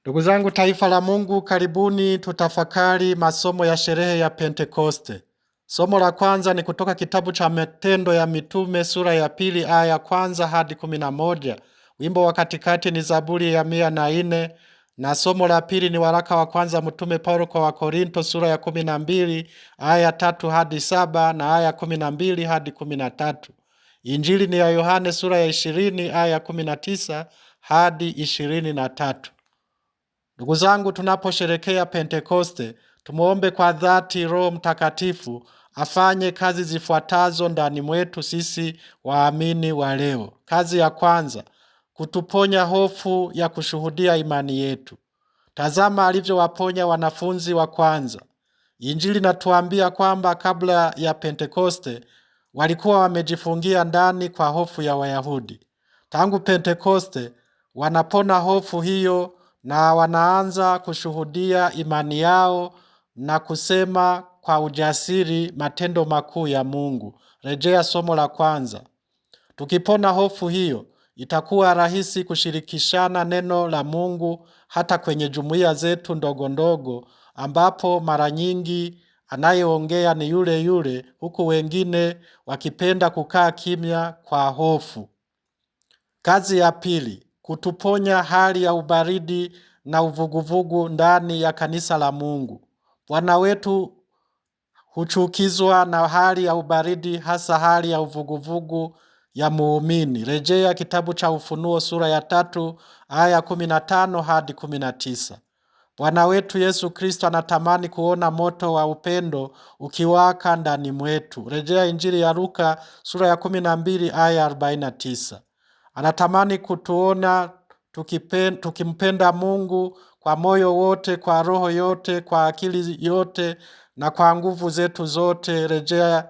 Ndugu zangu taifa la Mungu, karibuni tutafakari masomo ya sherehe ya Pentekoste. Somo la kwanza ni kutoka kitabu cha Matendo ya Mitume sura ya 2 aya ya kwanza hadi 11. Wimbo wa katikati ni Zaburi ya 104 na somo la pili ni waraka wa kwanza Mtume Paulo kwa Wakorinto sura ya 12 aya ya 3 hadi 7 na aya ya 12 hadi 13. Injili ni ya Yohane sura ya 20 aya ya 19 hadi 23. Ndugu zangu, tunaposherekea Pentekoste, tumuombe kwa dhati Roho Mtakatifu afanye kazi zifuatazo ndani mwetu sisi waamini wa leo. Kazi ya kwanza, kutuponya hofu ya kushuhudia imani yetu. Tazama alivyowaponya wanafunzi wa kwanza. Injili inatuambia kwamba kabla ya Pentekoste walikuwa wamejifungia ndani kwa hofu ya Wayahudi. Tangu Pentekoste wanapona hofu hiyo na wanaanza kushuhudia imani yao na kusema kwa ujasiri matendo makuu ya Mungu. Rejea somo la kwanza. Tukipona hofu hiyo, itakuwa rahisi kushirikishana neno la Mungu hata kwenye jumuiya zetu ndogo ndogo, ambapo mara nyingi anayeongea ni yule yule, huku wengine wakipenda kukaa kimya kwa hofu. Kazi ya pili, kutuponya hali ya ubaridi na uvuguvugu ndani ya kanisa la Mungu. Bwana wetu huchukizwa na hali ya ubaridi, hasa hali ya uvuguvugu ya muumini. Rejea kitabu cha Ufunuo sura ya 3 aya 15 hadi 19. Bwana wetu Yesu Kristo anatamani kuona moto wa upendo ukiwaka ndani mwetu. Rejea Injili ya Luka sura ya 12 aya 49. Anatamani kutuona tukimpenda Mungu kwa moyo wote, kwa roho yote, kwa akili yote na kwa nguvu zetu zote. Rejea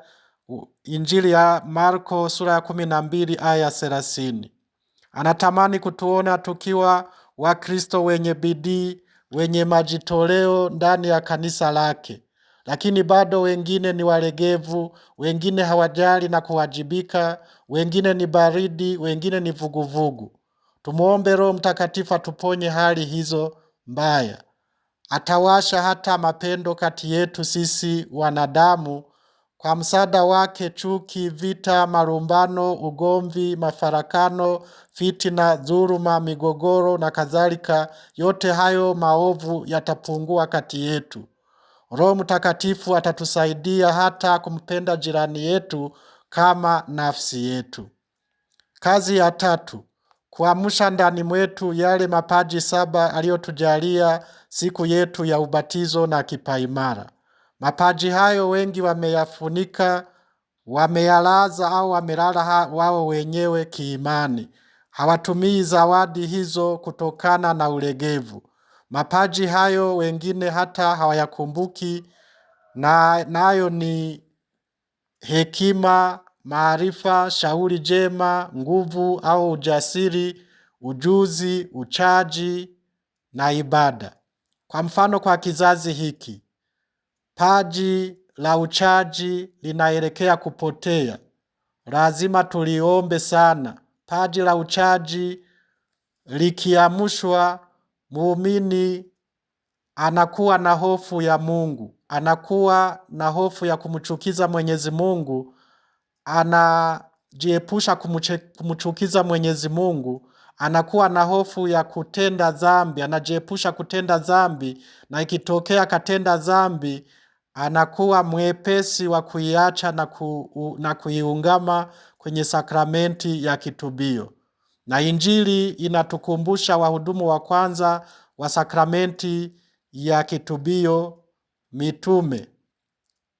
Injili ya Marko sura ya 12 aya 30. Anatamani kutuona tukiwa Wakristo wenye bidii, wenye majitoleo ndani ya kanisa lake. Lakini bado wengine ni walegevu, wengine hawajali na kuwajibika, wengine ni baridi, wengine ni vuguvugu. Tumuombe Roho Mtakatifu atuponye hali hizo mbaya. Atawasha hata mapendo kati yetu sisi wanadamu. Kwa msaada wake chuki, vita, marumbano, ugomvi, mafarakano, fitina, dhuluma, migogoro na kadhalika, yote hayo maovu yatapungua kati yetu. Roho Mtakatifu atatusaidia hata kumpenda jirani yetu kama nafsi yetu. Kazi ya tatu, kuamsha ndani mwetu yale mapaji 7 aliyotujalia siku yetu ya ubatizo na kipaimara. Mapaji hayo wengi wameyafunika, wameyalaza au wamelala wao wenyewe kiimani. Hawatumii zawadi hizo kutokana na ulegevu. Mapaji hayo wengine hata hawayakumbuki, nayo ni hekima, maarifa, shauri jema, nguvu au ujasiri, ujuzi, uchaji na ibada. Kwa mfano, kwa kizazi hiki, paji la uchaji linaelekea kupotea. Lazima tuliombe sana. Paji la uchaji likiamshwa, muumini anakuwa na hofu ya Mungu, anakuwa na hofu ya kumchukiza Mwenyezi Mungu, anajiepusha kumchukiza Mwenyezi Mungu, anakuwa na hofu ya kutenda dhambi, anajiepusha kutenda dhambi, na ikitokea katenda dhambi anakuwa mwepesi wa kuiacha na kuiungama kwenye sakramenti ya kitubio. Na Injili inatukumbusha wahudumu wa kwanza wa sakramenti ya kitubio, mitume,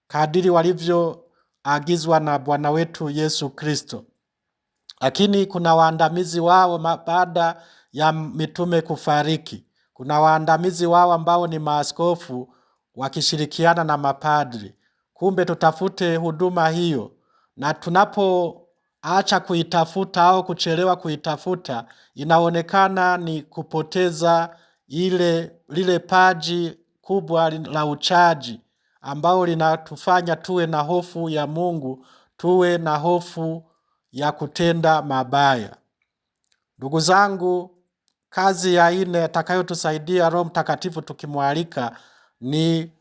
kadiri walivyoagizwa na Bwana wetu Yesu Kristo. Lakini kuna waandamizi wao baada ya mitume kufariki. Kuna waandamizi wao ambao ni maaskofu wakishirikiana na mapadri. Kumbe tutafute huduma hiyo, na tunapoacha kuitafuta au kuchelewa kuitafuta, inaonekana ni kupoteza lile paji kubwa la uchaji ambao linatufanya tuwe na hofu ya Mungu, tuwe na hofu ya kutenda mabaya. Ndugu zangu, Kazi ya nne atakayotusaidia Roho Mtakatifu tukimwalika ni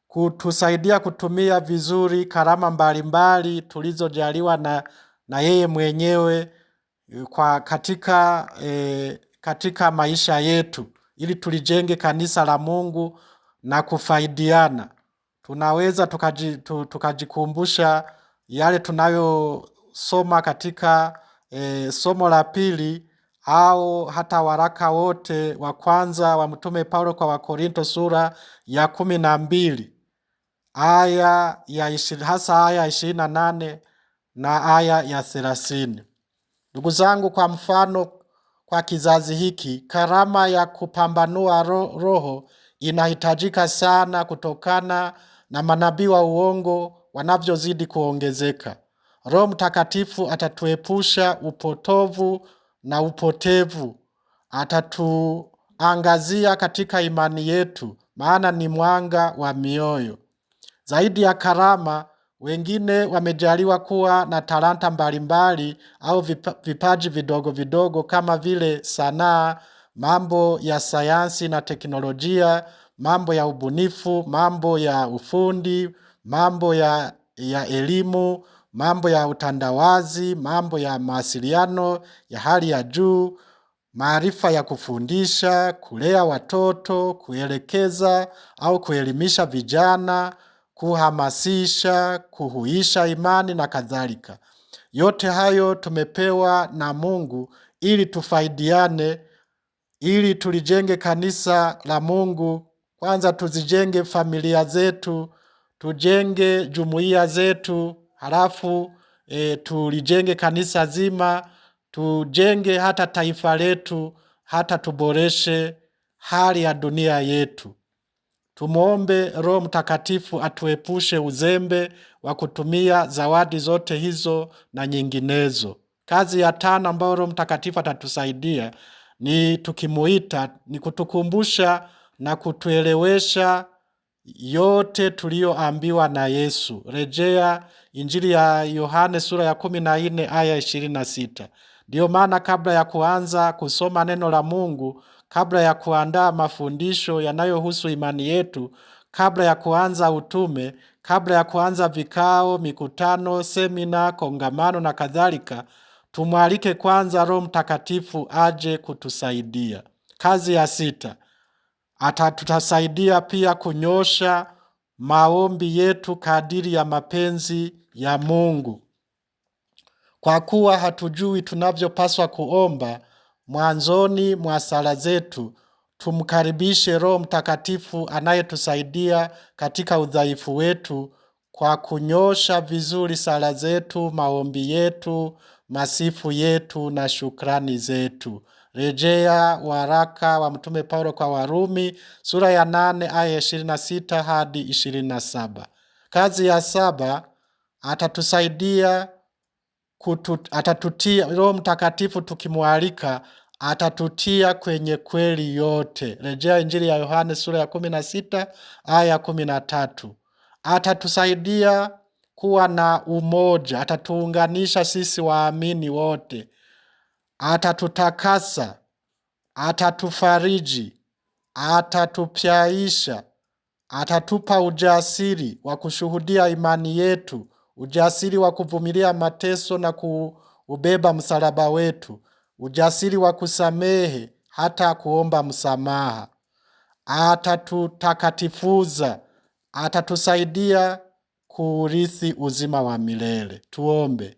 kutusaidia kutumia vizuri karama mbalimbali tulizojaliwa na yeye mwenyewe katika maisha yetu, ili tulijenge kanisa la Mungu na kufaidiana. Tunaweza tukajikumbusha yale tunayosoma katika somo la pili au hata waraka wote wa kwanza wa Mtume Paulo kwa Wakorinto sura ya 12 hasa aya 28 na aya ya 30. Ndugu zangu, kwa mfano, kwa kizazi hiki karama ya kupambanua roho inahitajika sana kutokana na manabii wa uongo wanavyozidi kuongezeka. Roho Mtakatifu atatuepusha upotovu na upotevu. Atatuangazia katika imani yetu, maana ni mwanga wa mioyo. Zaidi ya karama, wengine wamejaliwa kuwa na talanta mbalimbali au vipaji vidogo vidogo kama vile sanaa, mambo ya sayansi na teknolojia, mambo ya ubunifu, mambo ya ufundi, mambo ya elimu, mambo ya utandawazi, mambo ya mawasiliano ya hali ya juu, maarifa ya kufundisha, kulea watoto, kuelekeza au kuelimisha vijana, kuhamasisha, kuhuisha imani na kadhalika. Yote hayo tumepewa na Mungu ili tufaidiane, ili tulijenge kanisa la Mungu. Kwanza tuzijenge familia zetu, tujenge jumuiya zetu, halafu tulijenge kanisa zima, tujenge hata taifa letu, hata tuboreshe hali ya dunia yetu. Tumuombe Roho Mtakatifu atuepushe uzembe wa kutumia zawadi zote hizo na nyinginezo. Kazi ya 5 ambayo Roho Mtakatifu atatusaidia ni tukimuita, ni kutukumbusha na kutuelewesha yote tulioambiwa na Yesu. Rejea Injili ya Yohane sura ya 14 aya 26. Ndio maana kabla ya kuanza kusoma neno la Mungu, kabla ya kuandaa mafundisho yanayohusu imani yetu, kabla ya kuanza utume, kabla ya kuanza vikao, mikutano, semina, kongamano na kadhalika, tumwalike kwanza Roho Mtakatifu aje kutusaidia. Kazi ya 6, tutasaidia pia kunyosha maombi yetu kadiri ya mapenzi ya Mungu. Kwa kuwa hatujui tunavyopaswa kuomba, mwanzoni mwa sala zetu tumkaribishe Roho Mtakatifu anayetusaidia katika udhaifu wetu kwa kunyosha vizuri sala zetu, maombi yetu, masifu yetu na shukrani zetu. Rejea waraka wa Mtume Paulo kwa Warumi sura ya 8 aya 26 hadi 27. Kazi ya 7, atatutia Roho Mtakatifu tukimwalika, atatutia kwenye kweli yote. Rejea Injili ya Yohane sura ya 16 aya 13. Atatusaidia kuwa na umoja, atatuunganisha sisi waamini wote. Atatutakasa, atatufariji, atatupyaisha, atatupa ujasiri wa kushuhudia imani yetu, ujasiri wa kuvumilia mateso na kuubeba msalaba wetu, ujasiri wa kusamehe hata kuomba msamaha. Atatutakatifuza, atatusaidia kuurithi uzima wa milele. Tuombe.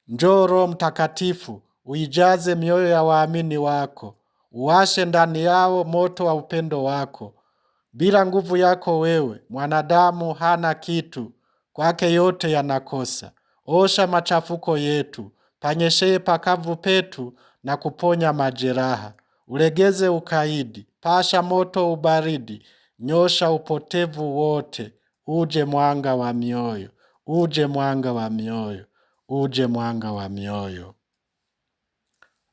Njoo Roho Mtakatifu, uijaze mioyo ya waamini wako, uwashe ndani yao moto wa upendo wako. Bila nguvu yako wewe, mwanadamu hana kitu, kwake yote yanakosa. Osha machafuko yetu, panyeshee pakavu petu na kuponya majeraha. Ulegeze ukaidi, pasha moto ubaridi, nyosha upotevu wote. Uje mwanga wa mioyo, uje mwanga wa mioyo, uje mwanga wa mioyo.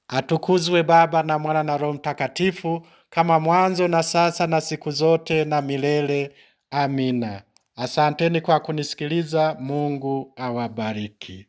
Atukuzwe Baba na Mwana na Roho Mtakatifu, kama mwanzo na sasa na siku zote na milele. Amina. Asanteni kwa kunisikiliza. Mungu awabariki.